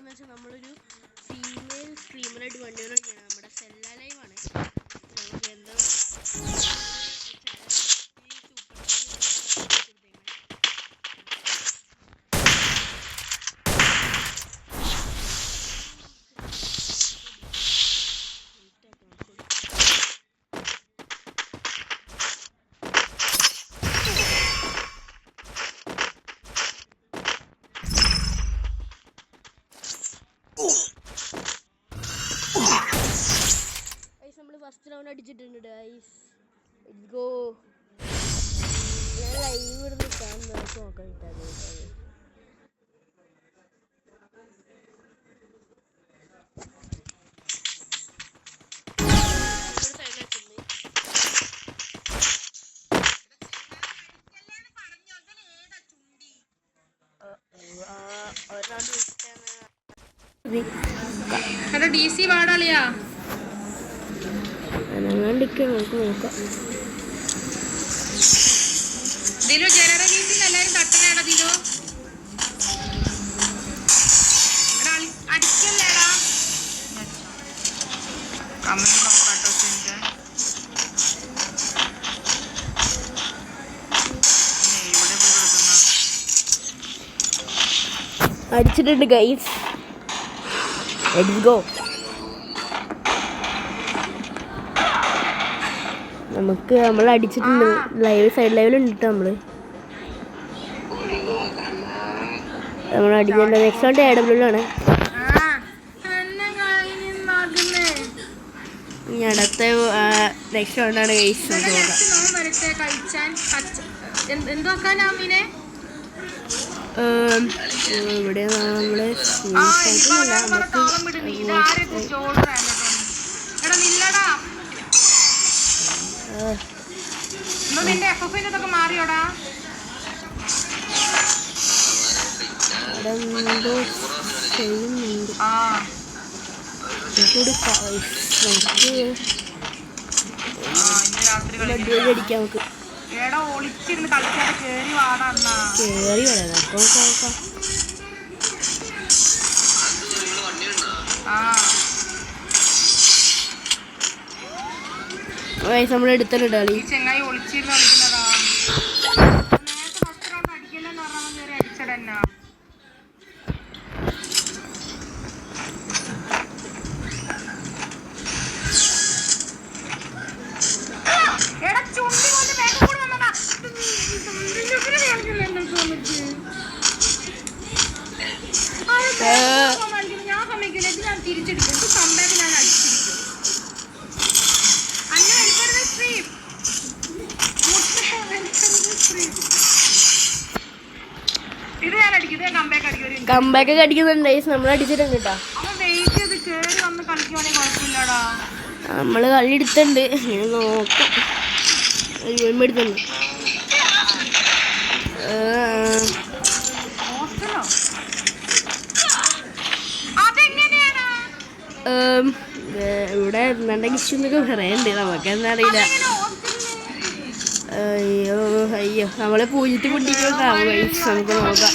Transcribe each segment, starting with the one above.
പരിപാടി വെച്ചാൽ നമ്മളൊരു ഫീമെയിൽ സ്ട്രീമറായിട്ട് വണ്ടി കളിക്കുകയാണ്. നമ്മുടെ സെല്ല ലൈവാണ്. നമുക്ക് എന്താ ഫസ്റ്റ് റൗണ്ട് അടിച്ചിട്ടുണ്ട് ഗൈസ്. Let's go. ഞാൻ ലൈവ് ഇടുന്ന കാണുന്നത് നോക്കാൻ കിട്ടാതെ DC വാടാളിയാ ദിലു ജനറൽ ഗീസിൽ എല്ലാരും തട്ടണേടാ ദിലു. അടിക്കല്ലേടാ അടിച്ചിട്ടുണ്ട് ഗൈസ്. Let's go. നമുക്ക് നമ്മൾ അടിച്ചിട്ടുണ്ട്. ലൈവ് സൈഡ് ലൈവിലുണ്ട് നമ്മൾ അടിച്ചിട്ടുണ്ട്. നെക്സ്റ്റ് റൗണ്ട് AW ആണ്. ഇനി അടുത്ത നെക്സ്റ്റ് റൗണ്ടാണ് ഗൈസ്. ഇവിടെ നമ്മള് മാറിയോടാ ചെയ്യുന്നുണ്ട്. അടിക്കാം നമുക്ക്. കേറി വരാം. നമ്മൾ എടുത്തിട്ടുണ്ട് കളി. ചെങ്ങായി ഒളിച്ചിരുന്ന് കളിക്കുന്നതാ. ഫസ്റ്റ് റൗണ്ട് അടിക്കല്ലെന്ന് പറഞ്ഞാൽ കയറി അടിച്ചടന്നാ. ഞാൻ സമ്മതിക്കില്ല. ഇത് ഞാൻ തിരിച്ചെടുക്കും. കമ്പാക്ക് ഞാൻ അടിച്ചിരിക്കും. ഇത് ഞാൻ അടിക്കുന്നത് കമ്പാക്ക് അടിക്കുന്നുണ്ട്. നമ്മൾ അടിച്ചിട്ടുണ്ട് കേട്ടോ. നമ്മള് കളി എടുത്തുണ്ട്. നോക്കാം. എടുത്തുണ്ട്. ഇവിടെ എന്തുണ്ടെങ്കിൽ ഇഷ്യൂന്നൊക്കെ പറയണ്ട്. നമുക്ക് എന്താ അറിയില്ല. അയ്യോ നമ്മളെ പൂജിട്ട് പൊട്ടിക്കൊക്കെ നമുക്ക് നോക്കാം.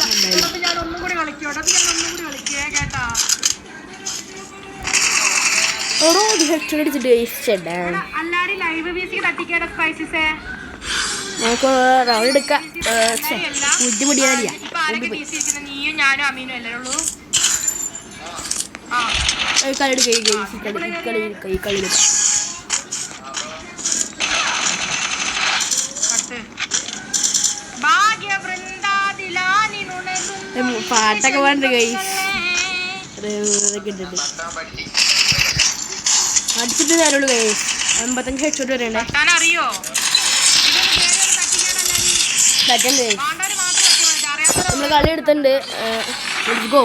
നമുക്ക് റൗണ്ട് എടുക്കാം. നീയും ഞാനും അമീനും അല്ലേ ഉള്ളൂ. കളി പാട്ടൊക്കെ പാണ്ട് ഗൈസ്. അടിച്ചിട്ട് തരുള്ളൂ ഗൈസ്. 55 ഹെഡ്ഷോട്ട് വരണ്ടേ. നമ്മൾ കളി എടുത്തിട്ടുണ്ട്. Let's go.